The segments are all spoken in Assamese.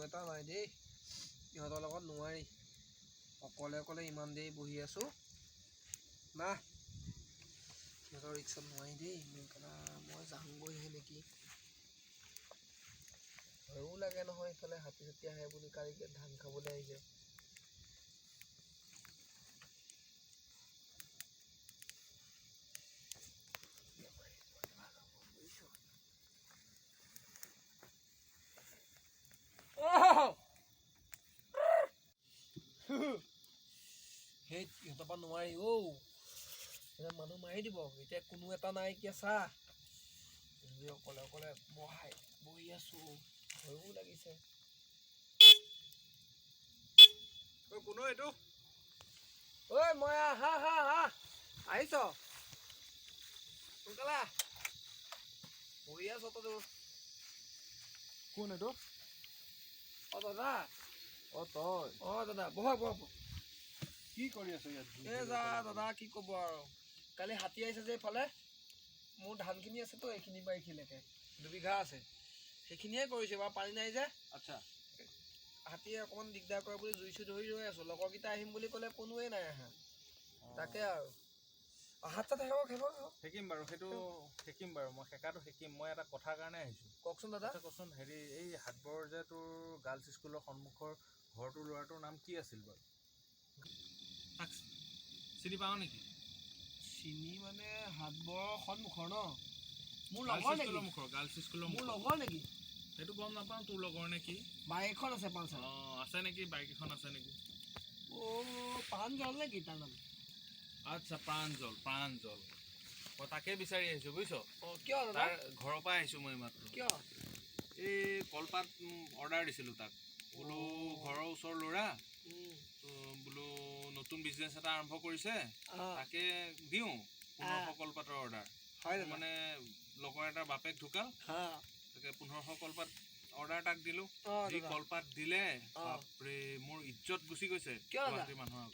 এটা নাই দেই ইহঁতৰ লগত নোৱাৰি অকলে অকলে ইমান দেৰি বহি আছো না সিহঁতৰ ৰিক্সত নোৱাৰি দেই মই যামগৈহে নেকি ভয়ো লাগে নহয় ইফালে হাতী চাতি আহে বুলি কালিকে ধান খাবলৈ আহিছে সেই ইহঁতৰ পৰা নোৱাৰি এতিয়া মানুহ মাৰি দিব এতিয়া কোনো এটা নাই এতিয়া চাহ অকলে অকলে বহি আছো ভয়ো লাগিছে কোনো এইটো ঐ মই হা আহিছ সোনকালে বহি আছ তই কোন এইটো দাদা তই দাদা বহক কি কৰি আছ ইয়াত দাদা কি ক'ব আৰু কালি হাতী আহিছে যে এইফালে মোৰ ধানখিনি আছেতো এইখিনি বা এইখিনিলৈকে 2 বিঘা আছে সেইখিনিয়ে কৰিছে বাৰু পানী নাই যে আচ্ছা হাতীয়ে অকণমান দিগদাৰ কৰে বুলি জুই চুই ধৰি ৰৈ আছো লগৰকেইটা আহিম বুলি ক'লে কোনোৱে নাই আহা তাকে আৰু হাত চাত শিকিম বাৰু সেইটো শিকিম বাৰু মই শেখাটো শিকিম মই এটা কথাৰ কাৰণে আহিছোঁ কওকচোন দাদা কচোন হেৰি এই হাটবৰ যে তোৰ গাৰ্লছ স্কুলৰ সন্মুখৰ ঘৰটোৰ ল'ৰাটোৰ নাম কি আছিল বাৰু চিনি পাওঁ নেকি চিনি মানে হাটবৰ সন্মুখৰ ন মোৰ লগৰ নেকি গাৰ্লছ স্কুলৰ মোৰ লগৰ নেকি সেইটো গম নাপাওঁ তোৰ লগৰ নেকি বাইক এখন আছে পালচাৰ আছে নেকি বাইক এখন আছে নেকি প্ৰাঞ্জল নেকি তাৰ নাম আচ্ছা প্ৰাঞ্জল মই তাকে বিচাৰি আহিছোঁ বুজিছ কিয় তাৰ ঘৰৰ পৰা আহিছোঁ মই মাত্ৰ কিয় এই কলপাত অৰ্ডাৰ দিছিলোঁ তাক বোলো ঘৰৰ ওচৰৰ ল'ৰা বোলো নতুন বিজনেছ এটা আৰম্ভ কৰিছে তাকে দিওঁ 1500 কলপাতৰ অৰ্ডাৰ মানে লগৰ এটাৰ বাপেক ঢুকাল তাকে 1500 কলপাত অৰ্ডাৰ তাক দিলোঁ যি কলপাত দিলে বাপৰে মোৰ ইজ্জত গুচি গৈছে গুৱাহাটীৰ মানুহৰ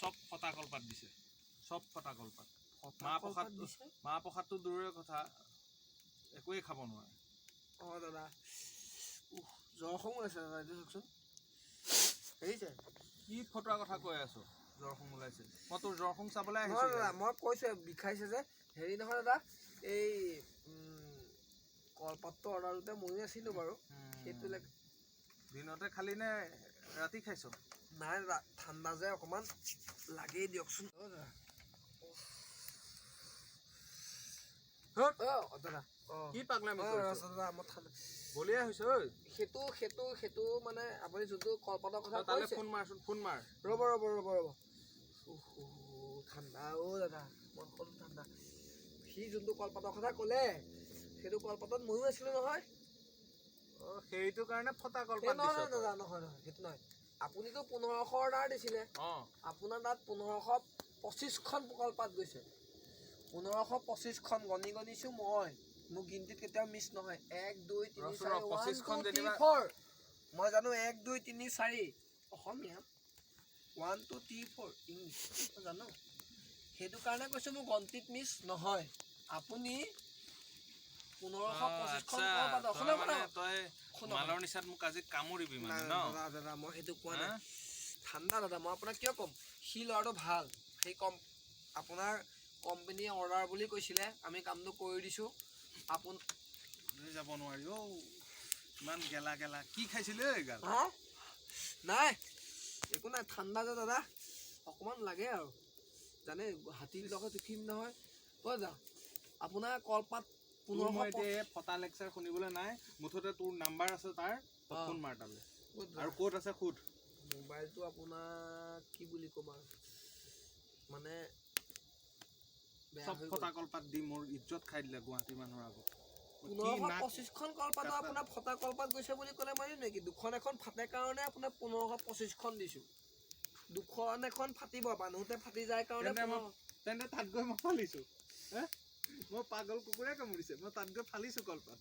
চব ফটা কলপাত দিছে চব ফটা কলপাত মাহ প্ৰসাদটো দূৰৰে কথা একোৱেই খাব নোৱাৰে দাদা জ্বৰ খং আছে দাদা এইটো চাওকচোন হেৰিছে কি ফটোৱাৰ কথা কৈ আছো জ্বৰ খং ওলাইছে মই তোৰ জ্বৰ খং চাবলৈ আহিছোঁ দাদা মই কৈছোঁ বিষাইছে যে হেৰি নহয় দাদা এই কলপাতটো অৰ্ডাৰ দিওঁতে ময়ো আছিলোঁ বাৰু সেইটো দিনতে খালি নে ৰাতি খাইছ নাই দাদা ঠাণ্ডা যে অকণমান লাগেই দিয়কচোন দাদা কি পাগলামি দাদা মই ঠাণ্ডা বলিয়া হৈছে ঐ সেইটো মানে আপুনি যোনটো কলপাতৰ কথা তালে ফোন মাৰ ৰ'ব ঠাণ্ডা দাদা মই ক'লো ঠাণ্ডা সি যোনটো কলপাতৰ কথা ক'লে সেইটো কলপাতত ময়ো আছিলোঁ নহয় সেইটো কাৰণে ফটা কলপাত নহয় দাদা নহয় সেইটো নহয় আপুনিতো 1500 অৰ্ডাৰ দিছিলে আপোনাৰ তাত 1525খন কলপাত গৈছে 1525খন গণিছোঁ মই মোৰ গিনতিত কেতিয়াও মিছ নহয় 1 2 3 4 মই জানো 1 2 3 4 অসমীয়া 1 2 3 4 ইংলিছ জানো সেইটো কাৰণে কৈছোঁ মোৰ গন্তিত মিছ নহয় আপুনি 1525খন মালৰ নিচাত মোক আজি কামুৰিবি মানে ন দাদা মই সেইটো কোৱা নাই ঠাণ্ডা দাদা মই আপোনাক কিয় ক'ম সি ল'ৰাটো ভাল সেই আপোনাৰ কোম্পানীয়ে অৰ্ডাৰ বুলি কৈছিলে আমি কামটো কৰি দিছোঁ যাব নোৱাৰি ইমান গেলা কি খাইছিলে নাই একো নাই ঠাণ্ডা যে দাদা অকণমান লাগে আৰু জানে হাতীৰ লগত উঠিম নহয় যা আপোনাৰ কলপাত 1500 ফটা লেকচাৰ শুনিবলৈ নাই মুঠতে তোৰ নাম্বাৰ আছে তাৰ ফোন মাৰ তালে আৰু ক'ত আছে খুদ মোবাইলটো আপোনাৰ কি বুলি ক'ম আৰু মানে চব ফটা কলপাত দি মোৰ ইজ্জত খাই দিলে গুৱাহাটী মানুহৰ আগত 1525খন কলপাত আপোনাৰ ফটা কলপাত গৈছে বুলি ক'লে মাৰিম নেকি দুখন এখন ফাটে কাৰণে আপোনাৰ 1525খন দিছোঁ দুখন এখন ফাটিব মানুহতে ফাটি যায় কাৰণে তেন্তে তাত গৈ মই ফালিছোঁ মই পাগল কুকুৰে কামুৰিছে মই তাত গৈ ফালিছোঁ কলপাত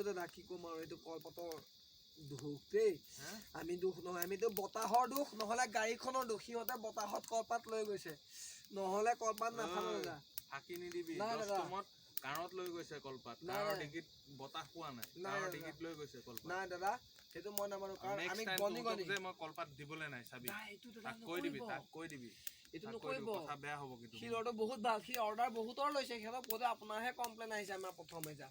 দাদা কি ক'ম আৰু এইটো কলপাতৰ দুখ দেই আমি দুখ নহয় আমিতো বতাহৰ দুখ নহ'লে গাড়ীখনৰ দুখ সিহঁতে বতাহত কলপাত লৈ গৈছে নহ'লে কলপাত নাফালে দাদা ফাঁকি নিদিবি কাৰত লৈ গৈছে কলপাত কাৰৰ ডিগিত বতাহ পোৱা নাই কাৰৰ ডিগিত লৈ গৈছে কলপাত নাই দাদা সেইটো মই নামানো কাৰণ Next আমি time গণি তহঁতক গণি যে মই কলপাত দিবলৈ নাই চাবি এইটো তাক কৈ দিবি এইটো তাক কৈ দিবি নকৰিব কথা বেয়া হ'ব কিন্তু সি ল'ৰাটো বহুত ভাল সি অৰ্ডাৰ বহুতৰ লৈছে সিহঁতক বোধে আপোনাৰহে কমপ্লেইন আহিছে আমাৰ প্ৰথমে যা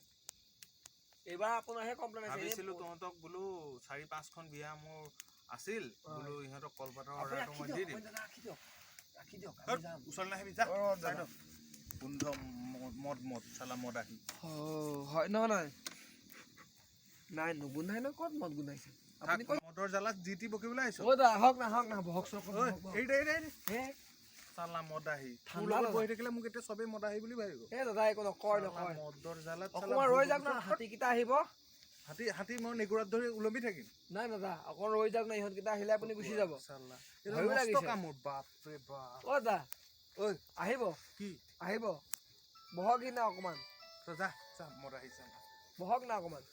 এইবাৰ আপোনাৰহে কমপ্লেইন আহিছে ভাবিছিলো তহঁতক বোলো 4-5খন বিয়া মোৰ আছিল বোলো ইহঁতক কলপাতৰ অৰ্ডাৰটো মই দি দিম ৰাখি দিয়ক আমি যাম ওচৰলৈ নাহিবি যা গোন্ধ মদ চালা মদ আহি হয় নহয় নাই নুগুন্ধাই ন ক'ত মদ গুন্ধাইছে আপুনি মদৰ জ্বালাত যি টি বকিবলৈ আহিছ অ' দা হওক না বহক চক চালা মদ আহি ঠাণ্ডা বহি থাকিলে মোক এতিয়া চবেই মদ আহি বুলি ভাবিব এই দাদা একো নকয় মদৰ জ্বালাত অকণমান ৰৈ যাওক না হাতীকেইটা আহিব হাতী মই নেগুৰাত ধৰি ওলমি থাকিম নাই দাদা অকণমান ৰৈ যাওক না ইহঁতকেইটা আহিলে আপুনি গুচি যাব ভয়ো লাগিছে অ' দা ঐ আহিব কি আহিব বহকহি না অকণমান যা মদ আহিছে বহক না অকণমান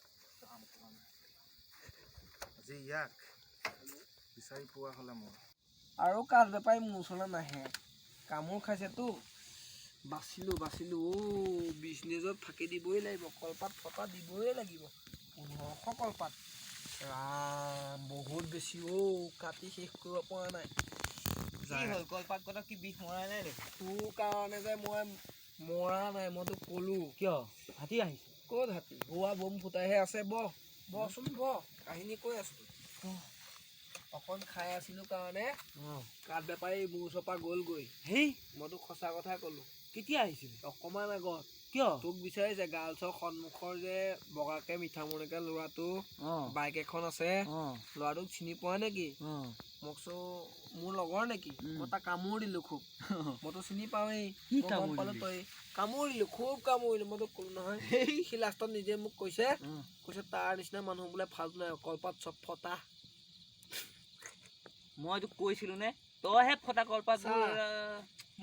আজি ইয়াক বিচাৰি পোৱা হ'লে মোৰ আৰু কাজ বেপাৰী মোৰ ওচৰলৈ নাহে কামোৰ খাইছেতো বাচিলোঁ বিজনেছত ফাঁকি দিবই লাগিব কলপাত ফটা দিবই লাগিব 1500 কলপাত ৰাম বহুত বেছি কাটি শেষ কৰিব পৰা নাই কলপাত কটা কি বিষ মৰা নাই দেখোন তোৰ কাৰণে যে মই মৰা নাই মই তোক ক'লো কিয় হাতী আহিছে ক'ত হাতী হোৱা বম ফুটাইহে আছে বচোন কাহিনী কৈ আছো অকণ খাই আছিলো কাৰণে কাঠ বেপাৰী মোৰ ওচৰৰ পৰা গ'লগৈ হেই মই তোক সঁচা কথাই ক'লো কেতিয়া আহিছিল অকণমান আগত কিয় তোক বিচাৰিছে গাৰ্লছৰ সন্মুখৰ যে বগাকে মিঠামণিকে ল'ৰাটো বাইক এখন আছে ল'ৰাটোক চিনি পোৱা নেকি মোক মোৰ লগৰ নেকি মই তাক কামোৰ দিলো খুব মইতো চিনি পাওঁৱেই গম পালো তই কামুৰিলো খুব কামুৰিলো মই তোক ক'লো নহয় সি লাষ্টত নিজে মোক কৈছে তাৰ নিচিনা মানুহ বোলে ফাল্টু নাই কলপাত চব ফটা মই তোক কৈছিলো নে তইহে ফটা কলপাত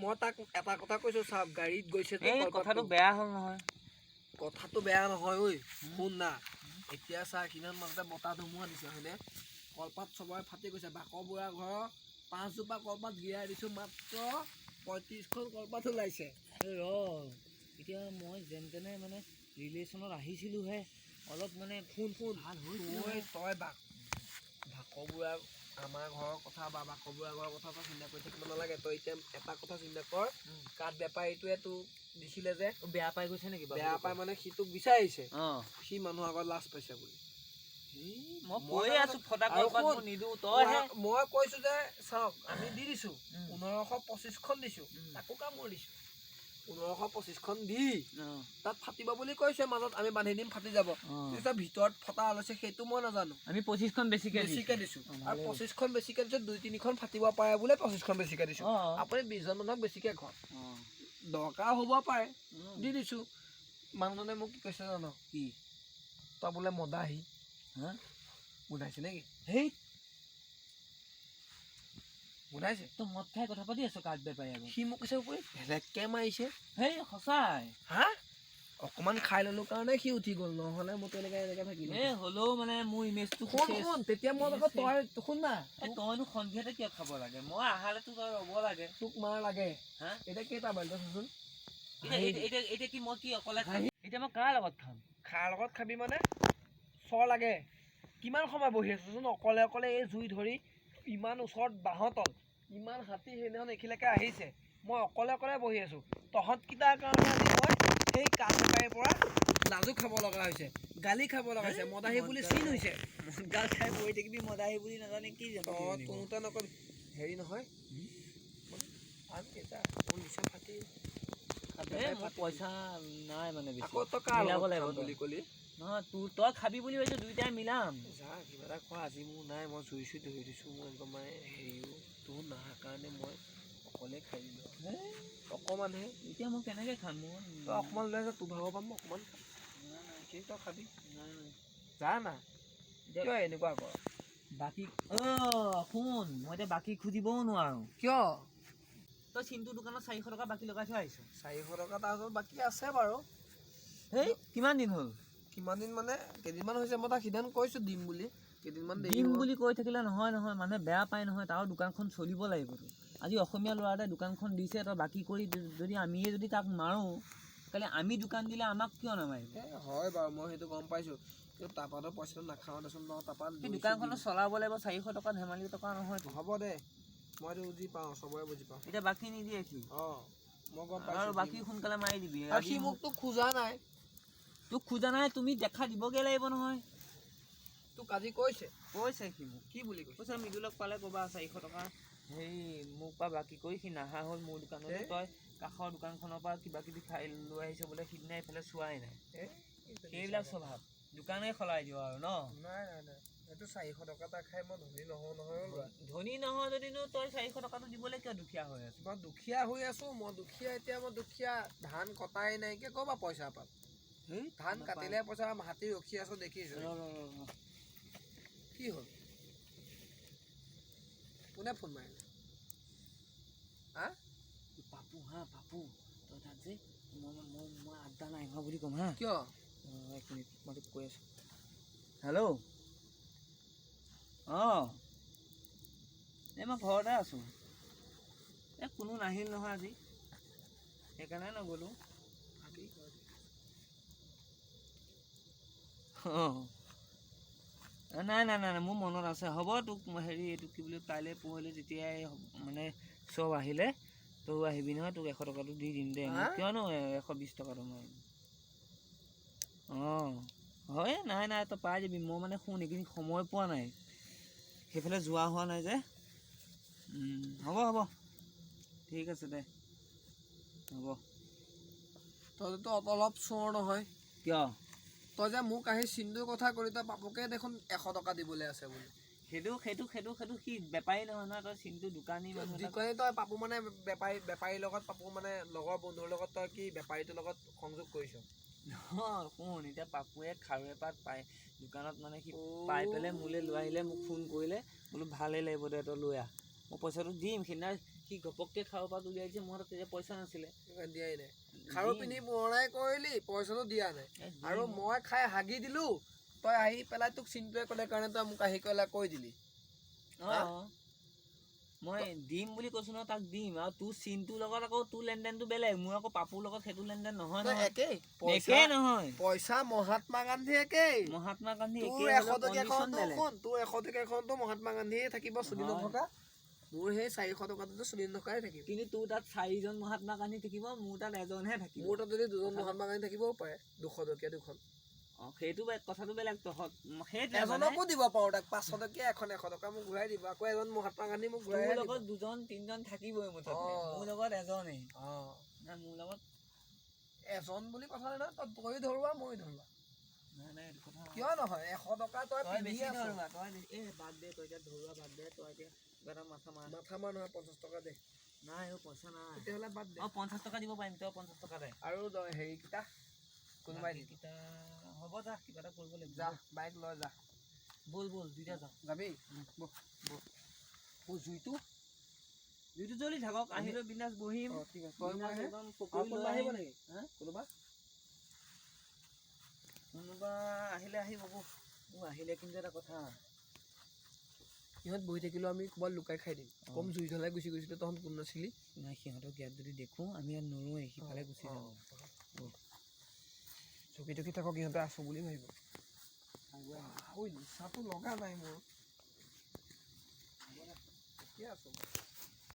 মই তাক এটা কথা কৈছো চাওক গাড়ীত গৈছে কথাটো বেয়া হ'ল নহয় কথাটো বেয়া নহয় ঐ শুন না এতিয়া চা কিমান মাজতে বতাহ ধুমুহা দিছে হয়নে কলপাত চবৰে ফাটি গৈছে বাকৰ বুঢ়া ঘৰৰ 5 জোপা কলপাত গিৰাই দিছো মাত্ৰ 35খন কলপাত ওলাইছে এতিয়া মই যেন তেনে মানে ৰিলেশ্যনত আহিছিলোহে অলপ মানে শুন ভাল হৈ তই বাকৰ বুঢ়া আমাৰ ঘৰৰ কথা বা বাকৰ বুঢ়া ঘৰৰ কথা তই চিন্তা কৰি থাকিব নালাগে তই এতিয়া এটা কথা চিন্তা কৰ কাঠ বেপাৰীটোৱে তোক দিছিলে যে বেয়া পাই গৈছে নেকি বেয়া পাই মানে সি তোক বিচাৰিছে সি মানুহৰ আগত লাজ পাইছে বুলি মই কৈছো যে চাওক আমি দি দিছো 1525খন দিছো তাকো কামোৰ দিছো 1525খন দি তাত ফাটিব বুলি কৈছে মাজত আমি বান্ধি দিম ফাটি যাব ভিতৰত ফটা ওলাইছে সেইটো মই নাজানো আমি 25খন বেছিকে দিছো আৰু 25খন বেছিকে দিছো 2-3খন ফাটিব পাৰে বোলে 25খন বেছিকে দিছো আপুনি 20জন মানুহক বেছিকে ঘৰ দৰকাৰ হ'ব পাৰে দি দিছো মানুহজনে মোক কি কৈছে জানো কি তই বোলে মদাহী বুধাইছে নেকি হেই বুধাইছে তই মদ খাই কথা পাতি আছ কাঠ বেপাৰী আগত সি মোক কৈছে ভেলেককে মাৰিছে হেই সঁচাই হা অকমান খাই ললো কাৰণে সি উঠি গ'ল নহ'লে মোৰতো এনেকে থাকিল হ'লেও মানে মোৰ ইমেজটো শুন তেতিয়া মই আকৌ তই শুন না তইনো সন্ধিয়াতে কিয় খাব লাগে মই আহালেতো তই ৰ'ব লাগে তোক মাৰ লাগে হা এতিয়া কেইটা বাজিল চাচোন এতিয়া কি মই কি অকলে খাম এতিয়া মই কাৰ লগত খাম খাৰ লগত খাবি মানে চৰ লাগে কিমান সময় বহি আছোচোন অকলে এই জুই ধৰি ইমান ওচৰত বাঁহতল ইমান হাতী সেইদিনাখন এইখিলৈকে আহিছে মই অকলে বহি আছো তহঁতকেইটাৰ কাৰণে আজি মই সেই কাঠ বেপাৰীৰ পৰা লাজু খাব লগা হৈছে গালি খাব লগা হৈছে মদাহী বুলি চিন হৈছে গাল খাই বহি থাকিবি মদাহী বুলি নাজানে কি তহঁতে নকবি হেৰি নহয় আৰু কেইটা মোৰ নিচা ফাটি পইচা নাই মানে আকৌ তই কাৰ বুলি ক'লি নহয় তই খাবি বুলি ভাবিছ দুইটাই মিলাম যা কিবা এটা খোৱা আজি মোৰ নাই মই জুই ধৰি দিছোঁ মোৰ একদম মানে হেৰিও তোৰ নাহাৰ কাৰণে মই অকলে খাই দিলোঁ অকণমানহে এতিয়া মই কেনেকৈ খাম মোৰ তই অকণমান লৈ তোৰ ভাগৰ পাম মই অকণমান খাম তই খাবি যা না কিয় এনেকুৱা কৰ বাকী শুন মই এতিয়া বাকী খুজিবও নোৱাৰোঁ কিয় তই চিন্টুৰ দোকানত 400 টকা বাকী লগাই থৈ আহিছ 400 টকা তাৰ ওচৰত বাকী আছে বাৰু হেই কিমান দিন হ'ল কিমান দিন মানে কেইদিনমান হৈছে মই তাক সিদ্ধান্ত কৈছোঁ দিম বুলি কেইদিনমান দিম বুলি কৈ থাকিলে নহয় মানুহে বেয়া পায় নহয় তাৰ দোকানখন চলিব লাগিবতো আজি অসমীয়া ল'ৰা এটাই দোকানখন দিছে তই বাকী কৰি যদি আমিয়ে যদি তাক মাৰোঁ তাহলে আমি দোকান দিলে আমাক কিয় নামাৰিব হয় বাৰু মই সেইটো গম পাইছোঁ তাৰপৰাতো পইচাটো নাখাওঁ দেচোন ন তাৰপৰা সেই দোকানখনত চলাব লাগিব 400 টকা ধেমালি টকা নহয়তো। হ'ব দে মইতো বুজি পাওঁ চবৰে বুজি পাওঁ এতিয়া বাকী নিদিয়ে সি মই গম আৰু পাইছোঁ বাকী সোনকালে মাৰি দিবি। আৰু সি মোকতো খোজা নাই তোক খোজা নাই তুমি দেখা দিবগৈ লাগিব নহয়। তোক আজি কৈছে সি মোক কি বুলি কৈছে মৃদুলক পালে ক'বা 400 টকা হেৰি মোক পৰা বাকী কৰি সি নাহা হ'ল মোৰ দোকানলৈ তই কাষৰ দোকানখনৰ পৰা কিবা কিবি খাই লৈ আহিছ বোলে সিদিনা এইফালে চোৱাই নাই সেইবিলাক স্বভাৱ দোকানেই সলাই দিওঁ আৰু ন। নাই এইটো 400 টকা এটা খাই মই ধনী নহওঁ নহয় ধনী নহয় যদিনো তই 400 টকাটো দিবলৈ কিয় দুখীয়া হৈ আছ? মই দুখীয়া হৈ আছো এতিয়া মই দুখীয়া ধান কটাই নাইকিয়া ক'ৰ পৰা পইচা পাম ধান কাটিলে পইচা হাতী ৰখি আছো দেখিছো কি হ'ল কোনে ফোন মাৰিলে পাপু পাপু তই তাত যে মই আড্ডা নাই হোৱা বুলি ক'ম হা কিয় 1 মিনিট মই তোক কৈ আছোঁ। হেল্ল' এই মই ঘৰতে আছোঁ কোনো নাহিল নহয় আজি সেইকাৰণে নগ'লোঁ। নাই মোৰ মনত আছে হ'ব তোক হেৰি এইটো কি বুলি কাইলৈ পৰহিলৈ যেতিয়াই মানে চব আহিলে তই আহিবি নহয় তোক 100 টকাটো দি দিম দে কিয়নো 120 টকাটো মই হয় নাই তই পাই যাবি মই মানে শুন এইখিনি সময় পোৱা নাই সেইফালে যোৱা হোৱা নাই যে হ'ব ঠিক আছে দে হ'ব। তইতো অলপ চোৰ নহয় কিয় তই যে মোক আহি চিন্তুৰ কথা কৰি তই পাপুকে দেখোন 100 টকা দিবলৈ আছে বুলি সেইটো সি বেপাৰী নহয় নহয় তই চিন্তু দোকানী মানুহ দোকানী তই পাপু মানে বেপাৰীৰ লগত পাপু মানে লগৰ বন্ধুৰ লগত তই কি বেপাৰীটোৰ লগত সংযোগ কৰিছ শুন এতিয়া পাপুৱে খাৰুৱে পাত পাই দোকানত মানে সি পাই পেলাই মোলৈ লৈ আহিলে মোক ফোন কৰিলে বোলো ভালেই লাগিব দে তই লৈ আহ মই পইচাটো দিম সেইদিনা সি ঘপককৈ খাৰুৰ পাত উলিয়াই দিছে মোৰ তেতিয়া পইচা নাছিলে দিয়াই নাই খাৰু পিন্ধি পুৰণাই কৰিলি পইচাটো দিয়া নাই আৰু মই খাই হাগি দিলো তই আহি পেলাই তোক চিন্তুৱে ক'লে কাৰণে তই মোক আহি পেলাই কৈ দিলি মই দিম বুলি কৈছো ন তাক দিম আৰু তোৰ চিন্তুৰ লগত আকৌ তোৰ লেনদেনটো বেলেগ মোৰ আকৌ পাপুৰ লগত সেইটো লেনদেন নহয় একেই নহয় পইচা মহাত্মা গান্ধী একেই তোৰ 100 টকীয়াখনতো মহাত্মা গান্ধীয়ে থাকিব চুলি নথকা মোৰ সেই 400 টকাটোতো চুলি নথকাই থাকিব কিন্তু তোৰ তাত 4জন মহাত্মা গান্ধী থাকিব মোৰ তাত এজনহে থাকিব মোৰ তাত যদি 2জন মহাত্মা গান্ধী থাকিবও পাৰে 200 টকীয়া দুখন সেইটো কথাটো বেলেগ এজনকো দিব পাৰো তাক 500 টকীয়া এখন 100 টকা মোক ঘূৰাই দিব আকৌ এজন মহাত্মা গান্ধী মোক ঘূৰাই মোৰ লগত 2জন 3জন থাকিবই মোৰ লগত এজনেই মোৰ লগত এজন বুলি কথা নাই তই ধৰুৱা মই ধৰুৱা নাই কিয় নহয় 100 টকা তই পিন্ধি আছ বাদ দে তই এতিয়া ধৰুৱা বাদ দে তই এতিয়া কিবা এটা মাথা মাৰ নহয় 50 টকা দে নাই পইচা নাই তেতিয়াহ'লে বাদ দে 50 টকা দিব পাৰিম তই 50 টকা দে আৰু হেৰিকেইটা কোনোবাই কেইটা হ'ব যা কিবা এটা কৰিব লাগিব যা বাইক লৈ যা বল দুইটা যাওঁ যাবি জুইটো জ্বলি থাকক আহিলে বিন্দাছ বহিম ঠিক আছে কোনোবা আহিব নেকি কোনোবা আহিলে আহিব আহিলে কিন্তু এটা কথা সিহঁত বহি থাকিলেও আমি ক'ৰবাত লুকাই খাই দিম কম জুই জ্বলাই গুচি গৈছিলে তহঁত কোন নাছিলি নাই সিহঁতক ইয়াত যদি দেখো আমি ইয়াত নৰোৱেই সিফালে গুচি যাওঁ চকী টকী থাকক সিহঁতে আছো বুলি ভাবিব নিচাটো লগা নাই মোৰ ঠিকে আছো